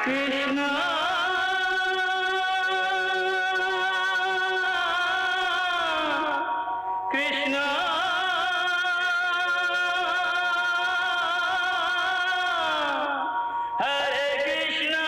कृष्णा कृष्णा हरे कृष्णा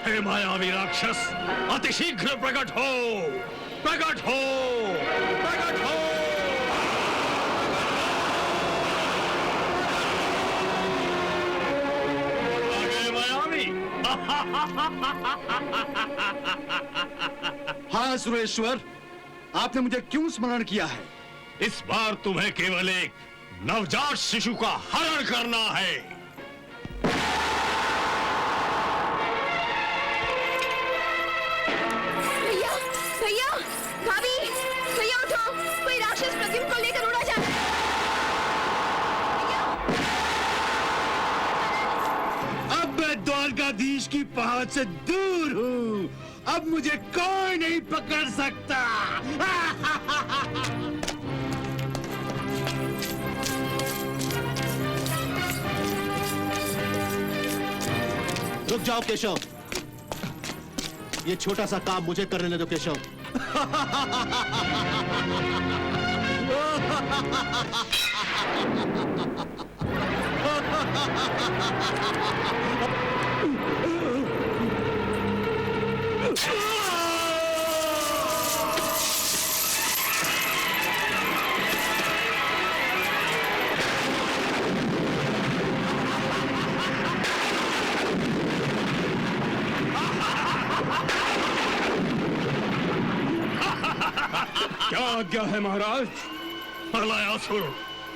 हे मायावी राक्षस, अतिशीघ्र प्रकट हो, प्रकट हो, प्रकट हो। आ गए मायावी। हाँ सुरेश्वर, आपने मुझे क्यों स्मरण किया है? इस बार तुम्हें केवल एक नवजात शिशु का हरण करना है। भैया, भाभी, भैया उठो, कोई राक्षस प्रद्युम्न को लेकर उड़ा जा रहा है। अब मैं द्वारकाधीश की पहुंच से दूर हूँ। अब मुझे कोई नहीं पकड़ सकता। रुक जाओ केशव, ये छोटा सा काम मुझे करने दो केशव। क्या आज्ञा है महाराज? प्रलयासुर,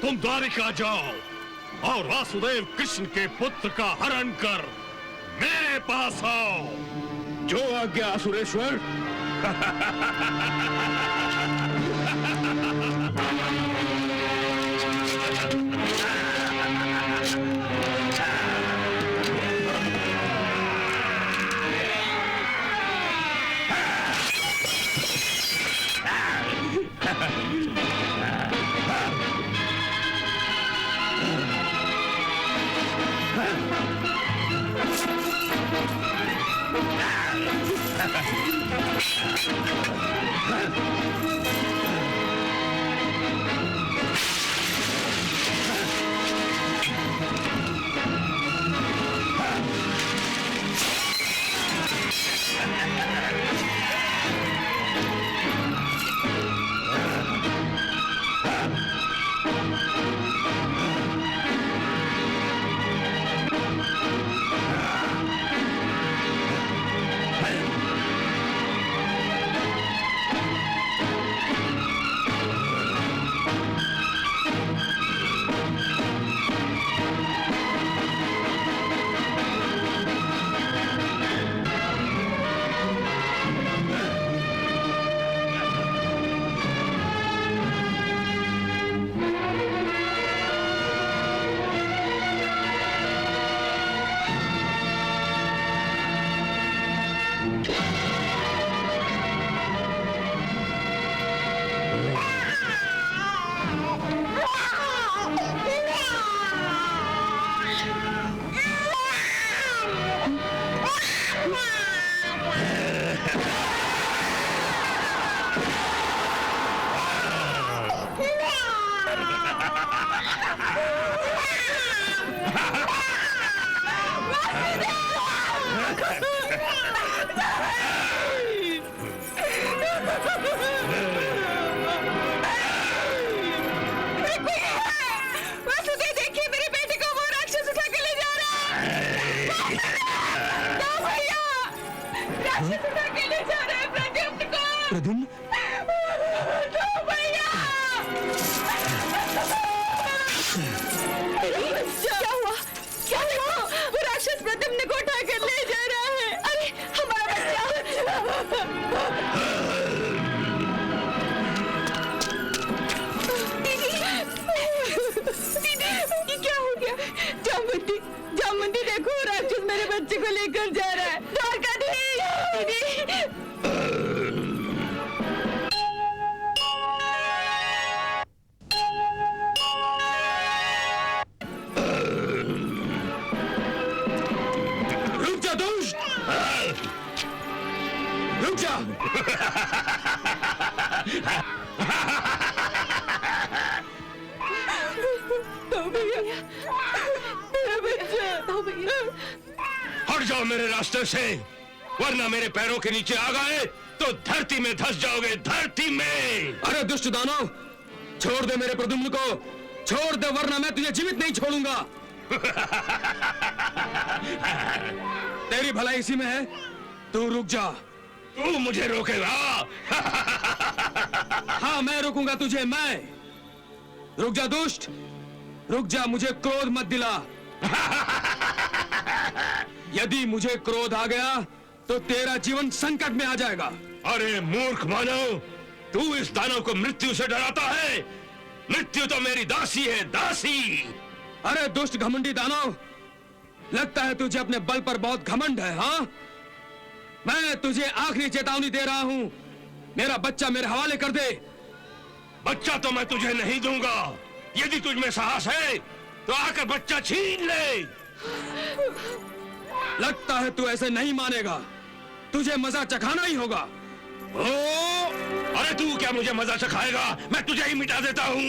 तुम द्वारिका जाओ और वासुदेव कृष्ण के पुत्र का हरण कर मेरे पास आओ। जो आज्ञा सुरेश्वर। प्रद्युम्न, क्या हुआ? क्या हुआ? वो राक्षस प्रद्युम्न को उठा कर ले जा रहा है। अरे हमारा बच्चा। दीदी, दीदी, ये क्या हो गया? जामुंडी, जामुंडी देखो, राक्षस मेरे बच्चे को लेकर जा रहा है। द्वारकाधीश, दीदी। रुक जा दुष्ट, रुक जा। भैया, मेरा बच्चा। भैया, हट जाओ मेरे रास्ते से, वरना मेरे पैरों के नीचे आ गए तो धरती में धंस जाओगे, धरती में। अरे दुष्ट दानव, छोड़ दे मेरे प्रद्युम्न को, छोड़ दे, वरना मैं तुझे जीवित नहीं छोड़ूंगा। तेरी भलाई इसी में है, तू रुक जा। तू मुझे रोकेगा? हाँ, मैं रोकूंगा तुझे, मैं। रुक जा दुष्ट, रुक जा, मुझे क्रोध मत दिला। यदि मुझे क्रोध आ गया तो तेरा जीवन संकट में आ जाएगा। अरे मूर्ख मानव, तू इस दानव को मृत्यु से डराता है? मृत्यु तो मेरी दासी है, दासी। अरे दुष्ट घमंडी दानव, लगता है तुझे अपने बल पर बहुत घमंड है। हाँ, मैं तुझे आखिरी चेतावनी दे रहा हूं, मेरा बच्चा मेरे हवाले कर दे। बच्चा तो मैं तुझे नहीं दूंगा। यदि तुझ में साहस है तो आकर बच्चा छीन ले। लगता है तू ऐसे नहीं मानेगा, तुझे मजा चखाना ही होगा। ओ, अरे तू क्या मुझे मजा चखाएगा? मैं तुझे ही मिटा देता हूँ।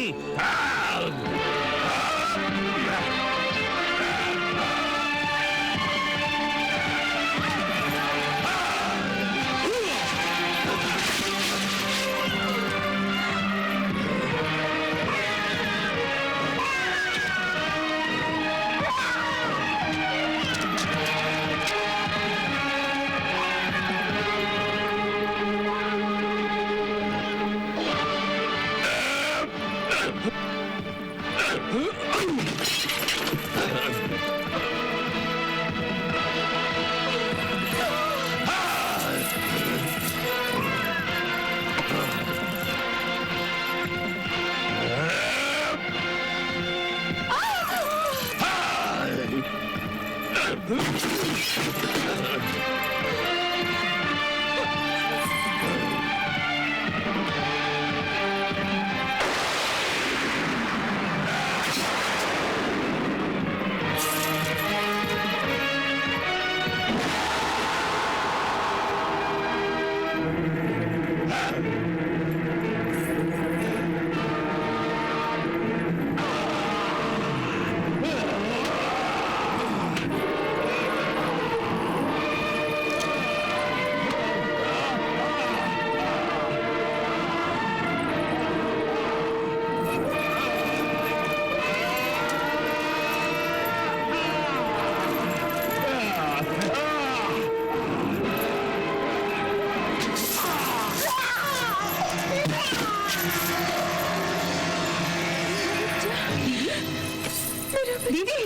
दीदी,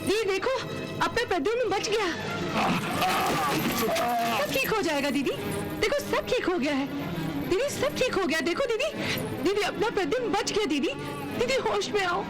दीदी देखो, अब पे प्रद्युम्न बच गया। सब ठीक हो जाएगा दीदी, देखो सब ठीक हो गया है। दीदी सब ठीक हो गया, देखो दीदी, दीदी अपना प्रद्युम्न बच गया। दीदी, दीदी होश में आओ।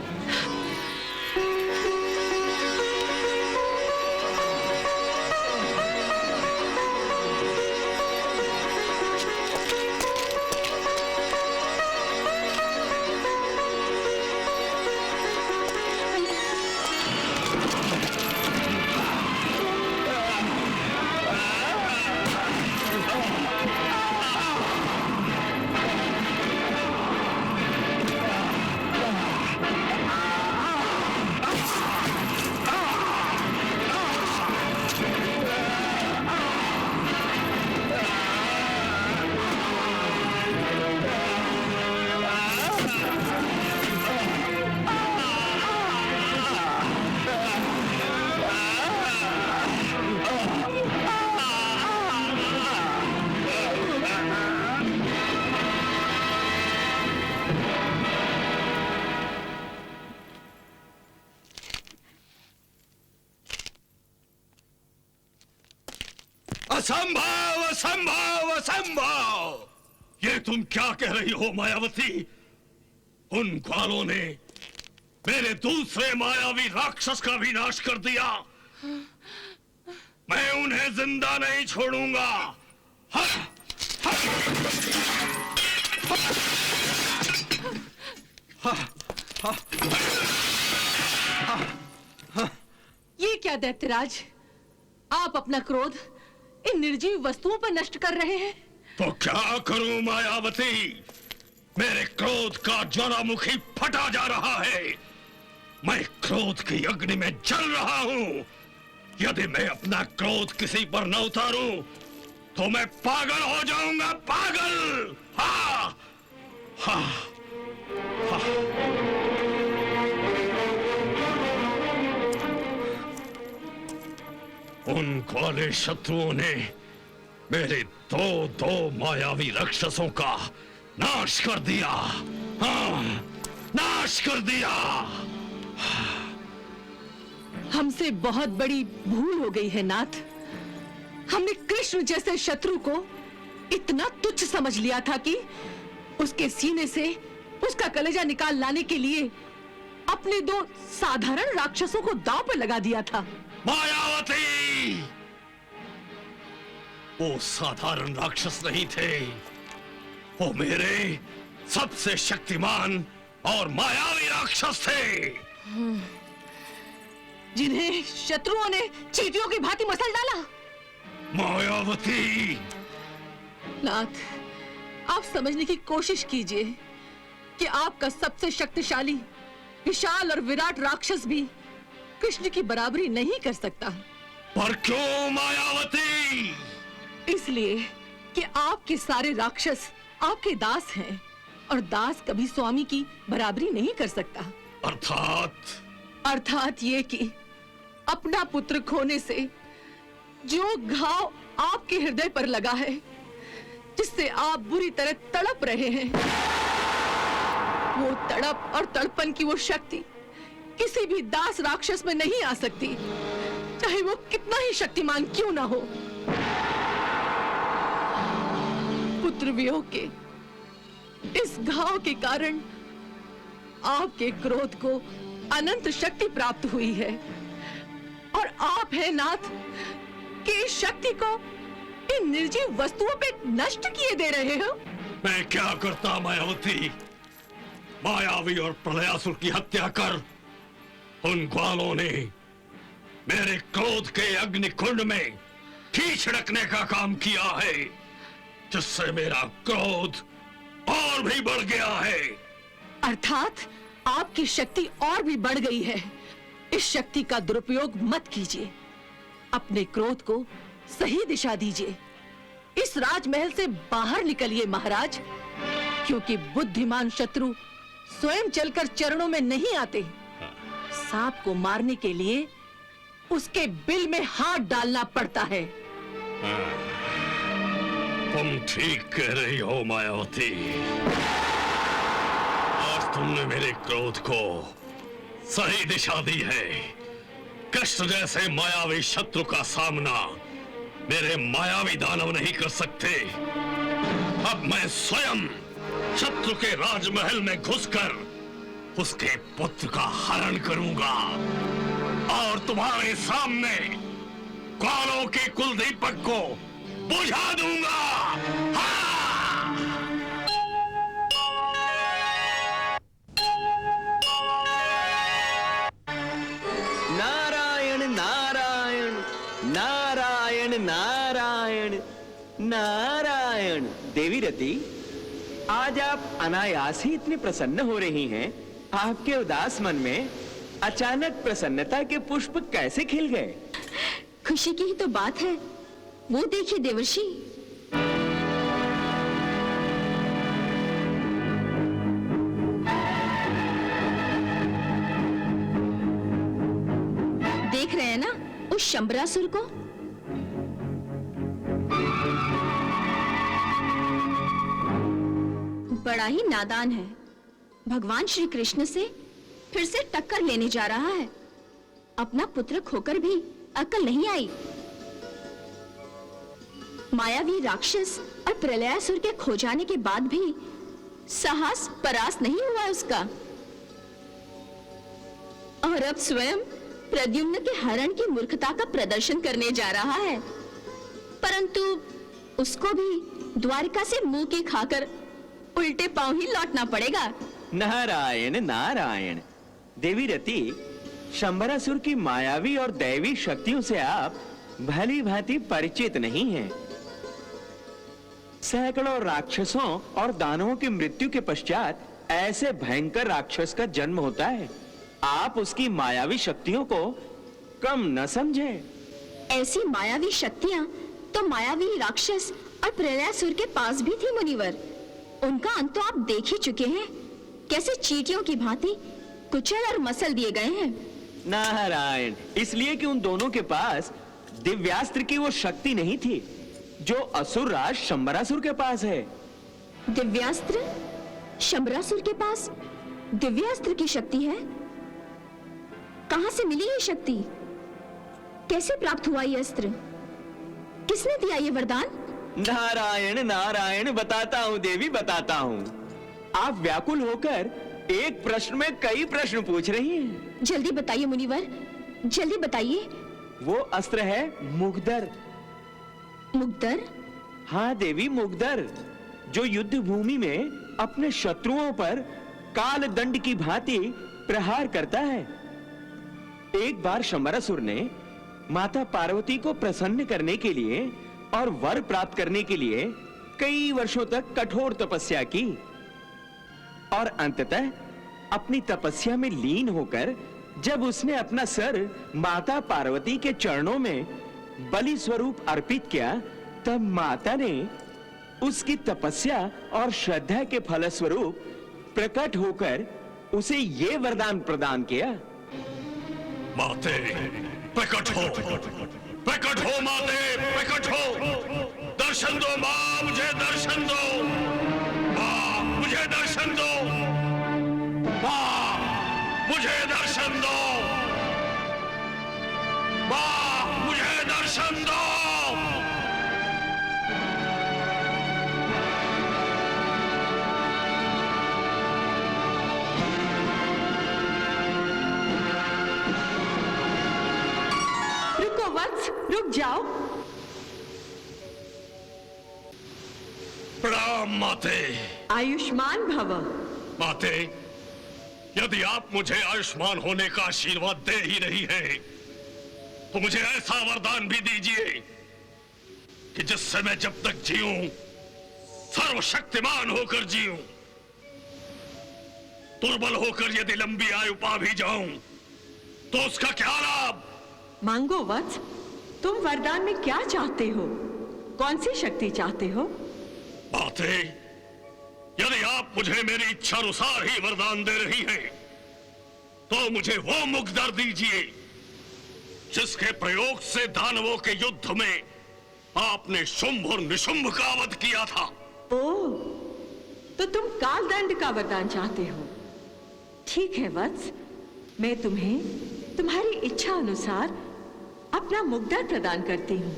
असंभव असंभव असंभव! ये तुम क्या कह रही हो मायावती? उन ग्वालों ने मेरे दूसरे मायावी राक्षस का भी नाश कर दिया। मैं उन्हें जिंदा नहीं छोड़ूंगा। हा, हा, ये क्या दैत्यराज, आप अपना क्रोध इन निर्जीव वस्तुओं पर नष्ट कर रहे हैं? तो क्या करूं मायावती? मेरे क्रोध का ज्वालामुखी फटा जा रहा है। मैं क्रोध की अग्नि में जल रहा हूं। यदि मैं अपना क्रोध किसी पर न उतारूं तो मैं पागल हो जाऊंगा, पागल। हा, हा, हा। उन ग्वाले शत्रुओं ने मेरे दो मायावी राक्षसों का नाश कर दिया। हाँ, नाश कर दिया। हमसे बहुत बड़ी भूल हो गई है नाथ। हमने कृष्ण जैसे शत्रु को इतना तुच्छ समझ लिया था कि उसके सीने से उसका कलेजा निकाल लाने के लिए अपने दो साधारण राक्षसों को दांव पर लगा दिया था। मायावती, वो साधारण राक्षस नहीं थे, वो मेरे सबसे शक्तिमान और मायावी राक्षस थे, जिन्हें शत्रुओं ने चींटियों की भांति मसल डाला। मायावती, नाथ, आप समझने की कोशिश कीजिए कि आपका सबसे शक्तिशाली, विशाल और विराट राक्षस भी कृष्ण की बराबरी नहीं कर सकता। पर क्यों मायावती? इसलिए कि आपके सारे राक्षस आपके दास हैं और दास कभी स्वामी की बराबरी नहीं कर सकता। अर्थात ये कि अपना पुत्र खोने से जो घाव आपके हृदय पर लगा है, जिससे आप बुरी तरह तड़प रहे हैं, वो तड़प और तड़पन की वो शक्ति किसी भी दास राक्षस में नहीं आ सकती, चाहे वो कितना ही शक्तिमान क्यों ना हो। पुत्र वियोग के इस घाव के कारण आपके क्रोध को अनंत शक्ति प्राप्त हुई है और आप हैं नाथ कि इस शक्ति को इन निर्जीव वस्तुओं पे नष्ट किए दे रहे हो। मैं क्या करता मायावती? मायावी और प्रलयासुर की हत्या कर उन ग्वालों ने मेरे क्रोध के अग्निकुंड में घी छिड़कने का काम किया है, जिससे मेरा क्रोध और भी बढ़ गया है। अर्थात आपकी शक्ति और भी बढ़ गई है। इस शक्ति का दुरुपयोग मत कीजिए, अपने क्रोध को सही दिशा दीजिए। इस राजमहल से बाहर निकलिए महाराज, क्योंकि बुद्धिमान शत्रु स्वयं चलकर चरणों में नहीं आते। सांप को मारने के लिए उसके बिल में हाथ डालना पड़ता है। तुम ठीक कह रही हो मायावती। आज तुमने मेरे क्रोध को सही दिशा दी है। कृष्ण जैसे मायावी शत्रु का सामना मेरे मायावी दानव नहीं कर सकते। अब मैं स्वयं शत्रु के राजमहल में घुसकर उसके पुत्र का हरण करूंगा और तुम्हारे सामने ग्वालों के कुलदीपक को बुझा दूंगा। हाँ! नारायण नारायण नारायण नारायण नारायण। देवी रति, आज आप अनायास ही इतनी प्रसन्न हो रही हैं। आपके उदास मन में अचानक प्रसन्नता के पुष्प कैसे खिल गए? खुशी की ही तो बात है। वो देखिए देवर्षि, देख रहे हैं ना उस शंबरासुर को? बड़ा ही नादान है। भगवान श्री कृष्ण से फिर से टक्कर लेने जा रहा है। अपना पुत्र खोकर भी अकल नहीं आई। मायावी राक्षस और प्रलयासुर के खो जाने के बाद भी साहस परास्त नहीं हुआ उसका, और अब स्वयं प्रद्युम्न के हरण की मूर्खता का प्रदर्शन करने जा रहा है। परंतु उसको भी द्वारिका से मुंह की खाकर उल्टे पांव ही लौटना पड़ेगा। नारायण नारायण। देवी रति, शंबरासुर की मायावी और दैवी शक्तियों से आप भली भांति परिचित नहीं हैं। सैकड़ों राक्षसों और दानवों की मृत्यु के पश्चात ऐसे भयंकर राक्षस का जन्म होता है। आप उसकी मायावी शक्तियों को कम न समझे। ऐसी मायावी शक्तियां तो मायावी राक्षस और प्रलयासुर के पास भी थी मुनिवर। उनका अंत तो आप देख ही चुके हैं, कैसे चींटियों की भांति कुचल और मसल दिए गए हैं। नारायण, इसलिए कि उन दोनों के पास दिव्यास्त्र की वो शक्ति नहीं थी जो असुर राज शंबरासुर के पास है। दिव्यास्त्र? शंबरासुर के पास दिव्यास्त्र की शक्ति है? कहां से मिली ये शक्ति? कैसे प्राप्त हुआ ये अस्त्र? किसने दिया ये वरदान? नारायण नारायण, बताता हूँ देवी, बताता हूँ। आप व्याकुल होकर एक प्रश्न में कई प्रश्न पूछ रही हैं। जल्दी बताइए मुनिवर, जल्दी बताइए। वो अस्त्र है मुग्दर। मुग्दर? हाँ देवी, मुग्दर, जो युद्ध भूमि में अपने शत्रुओं पर काल दंड की भांति प्रहार करता है। एक बार शंबरासुर ने माता पार्वती को प्रसन्न करने के लिए और वर प्राप्त करने के लिए कई वर्षों तक कठोर तपस्या की, और अंततः अपनी तपस्या में लीन होकर जब उसने अपना सर माता पार्वती के चरणों में बलि स्वरूप अर्पित किया, तब माता ने उसकी तपस्या और श्रद्धा के फलस्वरूप प्रकट होकर उसे ये वरदान प्रदान किया। माते, प्रकट हो माते, प्रकट हो। दर्शन दो मां, मुझे दर्शन दो मां, मुझे दर्शन दो मां, मुझे दर्शन दो मां, मुझे दर्शन दो। रुको वत्स, रुक जाओ। प्रणाम माते। आयुष्मान भव। माते, यदि आप मुझे आयुष्मान होने का आशीर्वाद दे ही रही हैं, तो मुझे ऐसा वरदान भी दीजिए कि जिससे मैं जब तक जीऊं सर्वशक्तिमान होकर जीऊं। दुर्बल होकर यदि लंबी आयु पा भी जाऊं तो उसका क्या लाभ? मांगो वत्स, तुम वरदान में क्या चाहते हो? कौन सी शक्ति चाहते हो? माते, यदि आप मुझे मेरी इच्छा अनुसार ही वरदान दे रही हैं, तो मुझे वो मुग्दर दीजिए जिसके प्रयोग से दानवों के युद्ध में आपने शुंभ और निशुंभ का वध किया था। ओह, तो तुम कालदंड का वरदान चाहते हो? ठीक है वत्स, मैं तुम्हें तुम्हारी इच्छा अनुसार अपना मुग्दर प्रदान करती हूँ।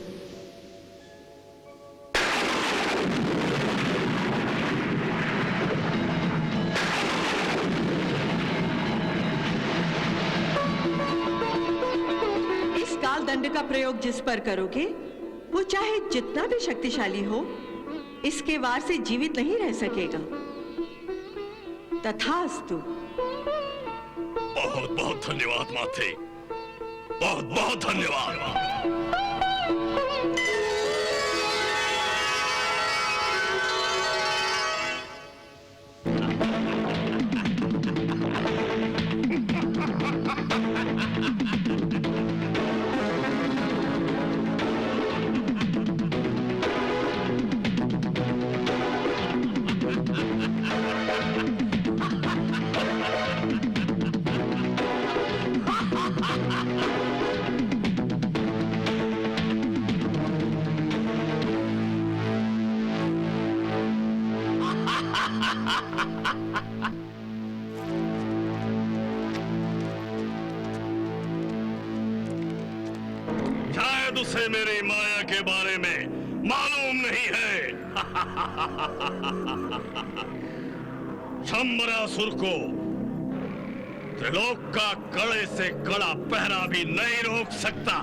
इस कालदंड का प्रयोग जिस पर करोगे, वो चाहे जितना भी शक्तिशाली हो, इसके वार से जीवित नहीं रह सकेगा। तथास्तु। बहुत बहुत धन्यवाद माते, बहुत बहुत धन्यवाद। शायद उसे मेरी माया के बारे में मालूम शंबरासुर को त्रिलोक का कड़े से कड़ा पहरा भी नहीं रोक सकता।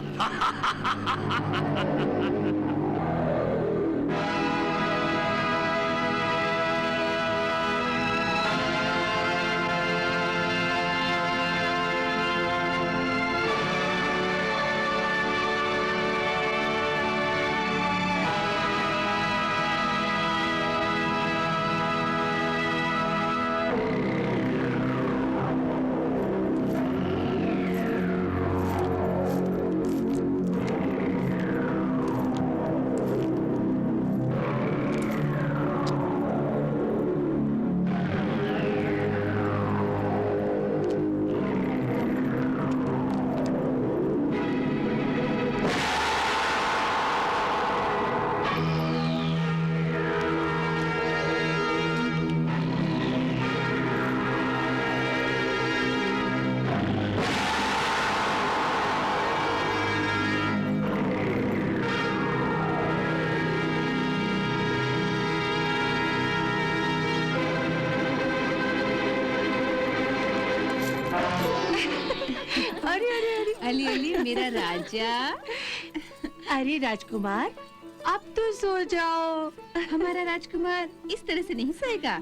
अली अली मेरा राजा। अरे राजकुमार, अब तो सो जाओ। हमारा राजकुमार इस तरह से नहीं सोएगा।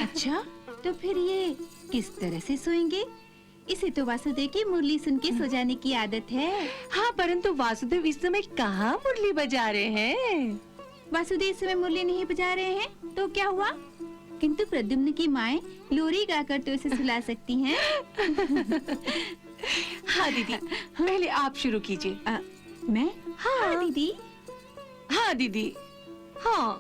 अच्छा, तो फिर ये किस तरह से सोएंगे? इसे तो वासुदेव की मुरली सुन के सो जाने की आदत है। हाँ, परंतु वासुदेव इस समय कहाँ मुरली बजा रहे हैं? वासुदेव इस समय मुरली नहीं बजा रहे हैं तो क्या हुआ? किंतु प्रद्युम्न की माएं लोरी गाकर तो इसे सुला सकती हैं। हाँ दीदी, पहले आप शुरू कीजिए। मैं? हाँ दीदी। हाँ दीदी, हाँ।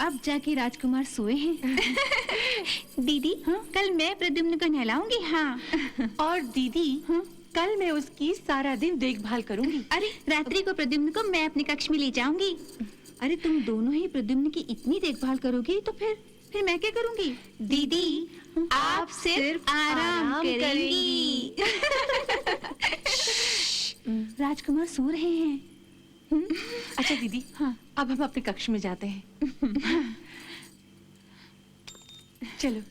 अब जाके राजकुमार सोए हैं। दीदी, कल मैं प्रद्युम्न को नहलाऊंगी। हाँ। और दीदी, कल मैं उसकी सारा दिन देखभाल करूंगी। अरे रात्रि को प्रद्युम्न को मैं अपने कक्ष में ले जाऊंगी। अरे तुम दोनों ही प्रद्युम्न की इतनी देखभाल करोगी तो फिर मैं क्या करूंगी? दीदी, आप सिर्फ आराम करेंगी। राजकुमार सो रहे हैं। अच्छा दीदी, हाँ, अब हम अपने कक्ष में जाते हैं। चलो।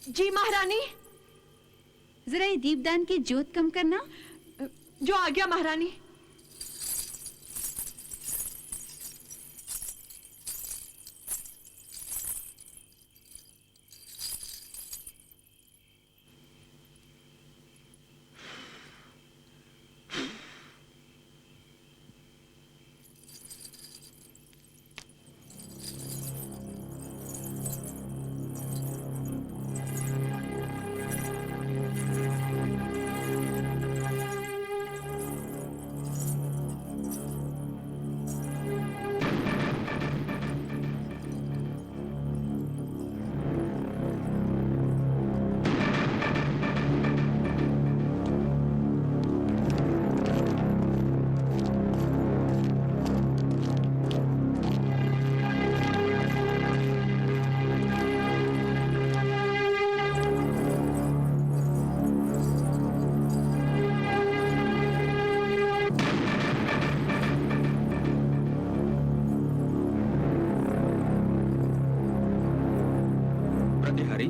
जी महारानी। जरा ये दीपदान की ज्योत कम करना। जो आ गया महारानी।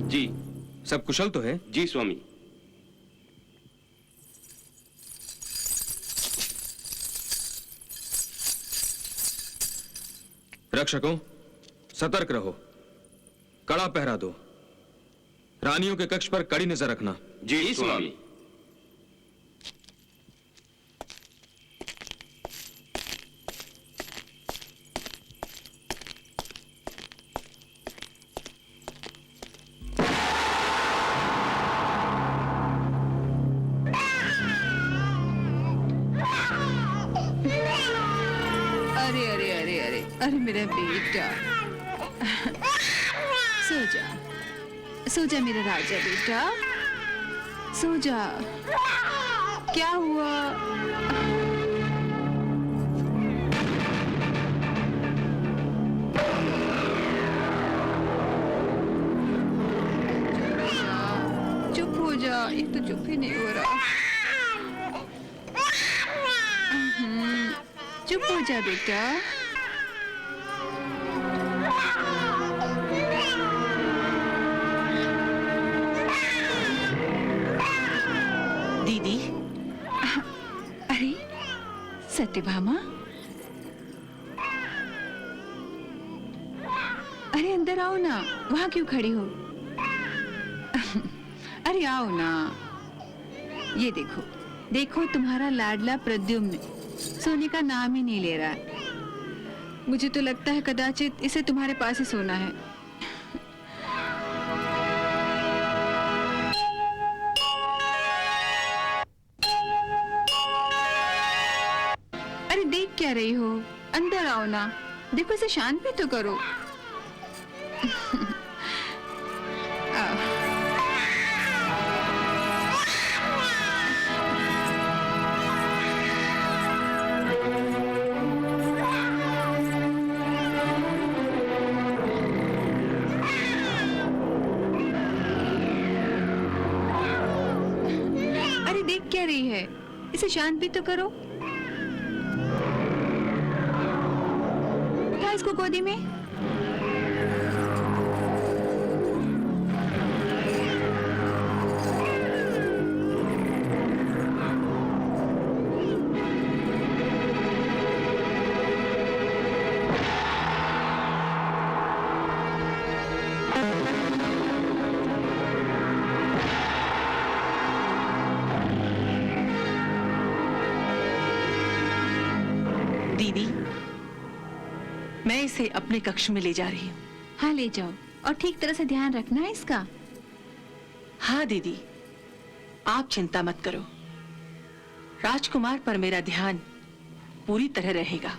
जी, सब कुशल तो है? जी स्वामी। रक्षकों, सतर्क रहो, कड़ा पहरा दो, रानियों के कक्ष पर कड़ी नजर रखना। जी स्वामी। अरे मेरा बेटा, सो जा, सो जा मेरा राजा बेटा, सो जा। क्या हुआ? चुप हो जा, एक तो चुप ही नहीं हो रहा। चुप हो जा बेटा। दीदी। अरे सत्यभामा, अरे अंदर आओ ना, वहां क्यों खड़ी हो? अरे आओ ना। ये देखो, देखो तुम्हारा लाडला प्रद्युम्न सोने का नाम ही नहीं ले रहा है। मुझे तो लगता है कदाचित इसे तुम्हारे पास ही सोना है। क्या रही हो? अंदर आओ ना, देखो इसे शांत भी तो करो। आओ। अरे देख क्या रही है, इसे शांत भी तो करो। उठा इसको गोदी में। दीदी, मैं इसे अपने कक्ष में ले जा रही हूँ। हाँ ले जाओ, और ठीक तरह से ध्यान रखना है इसका। हाँ दीदी, आप चिंता मत करो, राजकुमार पर मेरा ध्यान पूरी तरह रहेगा।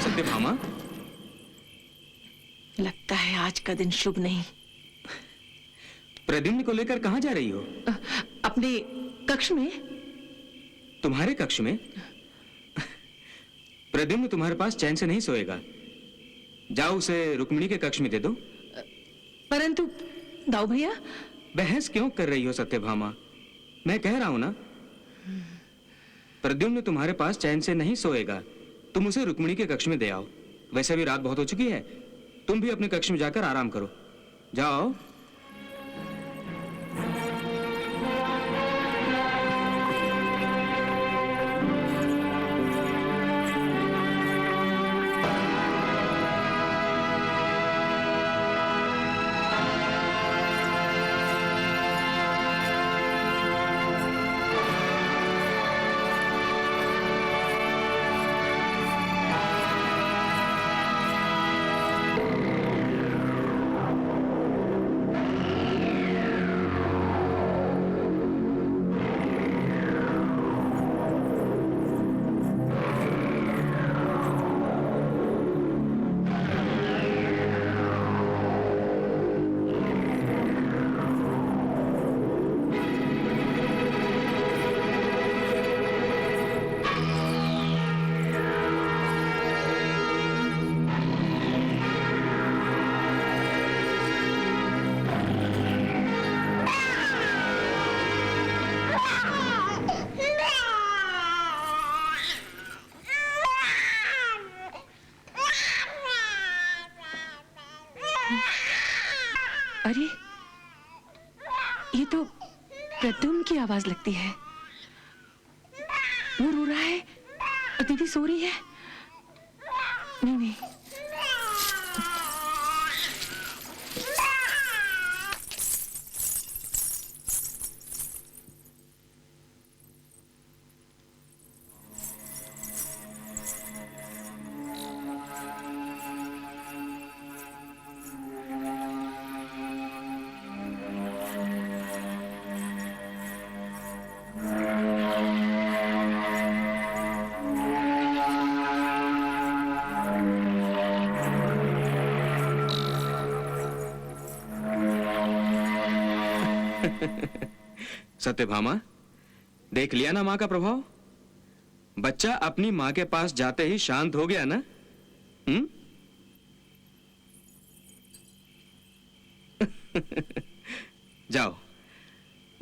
सत्यभामा, लगता है आज का दिन शुभ नहीं। प्रद्युम्न को लेकर कहाँ जा रही हो? अपने कक्ष में। तुम्हारे कक्ष में? प्रद्युम्न तुम्हारे पास चैन से नहीं सोएगा। जाओ उसे रुक्मिणी के कक्ष में दे दो। परंतु दाऊ भैया। बहस क्यों कर रही हो सत्यभामा? मैं कह रहा हूं ना, प्रद्युम्न तुम्हारे पास चैन से नहीं सोएगा। तुम उसे रुक्मिणी के कक्ष में दे आओ। वैसे भी रात बहुत हो चुकी है, तुम भी अपने कक्ष में जाकर आराम करो। जाओ। अरे, ये तो प्रद्युम्न की आवाज लगती है। वो रो रहा है और दीदी सो रही है। नहीं नहीं, सत्यभामा, देख लिया ना माँ का प्रभाव? बच्चा अपनी माँ के पास जाते ही शांत हो गया ना? जाओ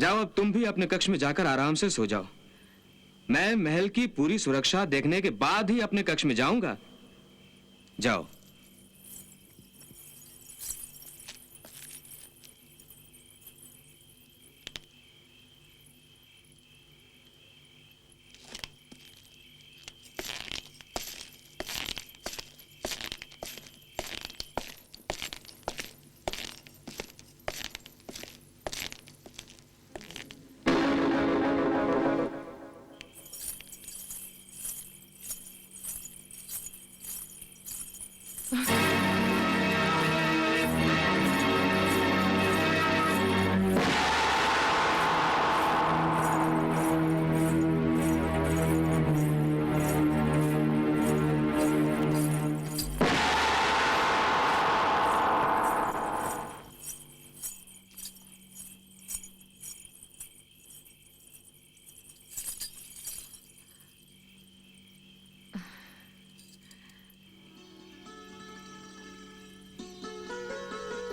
जाओ, अब तुम भी अपने कक्ष में जाकर आराम से सो जाओ। मैं महल की पूरी सुरक्षा देखने के बाद ही अपने कक्ष में जाऊंगा। जाओ।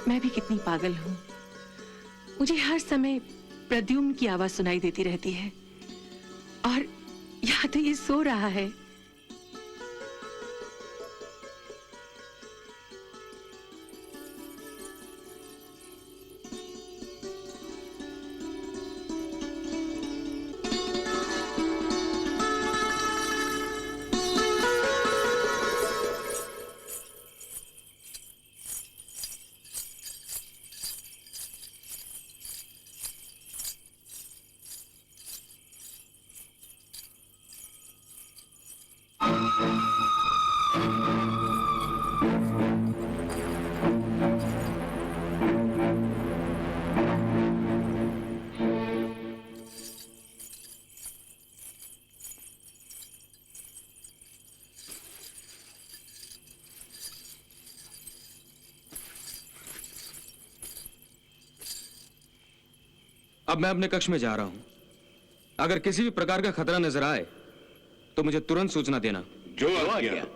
मैं भी कितनी पागल हूं। मुझे हर समय प्रद्युम्न की आवाज सुनाई देती रहती है, और या तो ये सो रहा है। अब मैं अपने कक्ष में जा रहा हूं। अगर किसी भी प्रकार का खतरा नजर आए तो मुझे तुरंत सूचना देना। जो आज्ञा।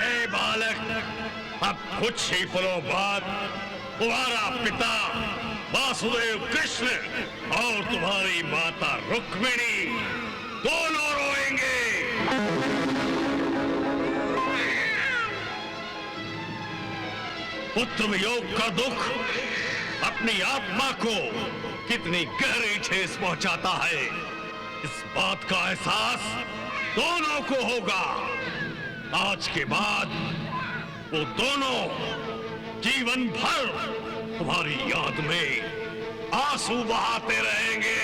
हे बालक, अब कुछ ही पलों बाद तुम्हारा पिता वासुदेव कृष्ण और तुम्हारी माता रुक्मिणी दोनों रोएंगे। पुत्र वियोग का दुख अपनी आत्मा को कितनी गहरी ठेस पहुंचाता है, इस बात का एहसास दोनों को होगा। आज के बाद वो दोनों जीवन भर तुम्हारी याद में आंसू बहाते रहेंगे।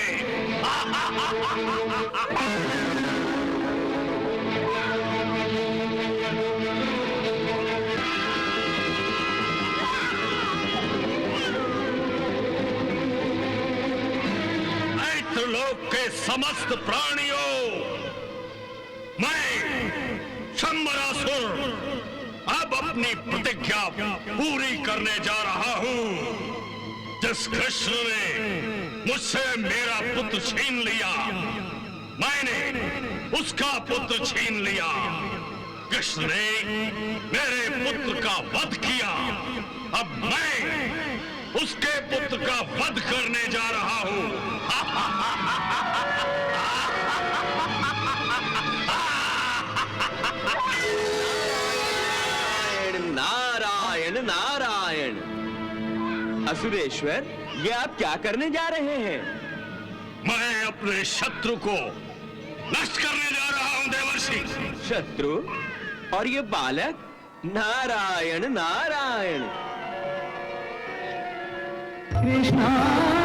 लोक के समस्त प्राणियों, मैं शंबरासुर अब अपनी प्रतिज्ञा पूरी करने जा रहा हूं। जिस कृष्ण ने मुझसे मेरा पुत्र छीन लिया, मैंने उसका पुत्र छीन लिया। कृष्ण ने मेरे पुत्र का वध किया, अब मैं उसके पुत्र का वध करने जा रहा हूं। नारायण नारायण। असुरेश्वर, ये आप क्या करने जा रहे हैं? मैं अपने शत्रु को नष्ट करने जा रहा हूं देवर्षि। शत्रु? और ये बालक? नारायण नारायण। कृष्णा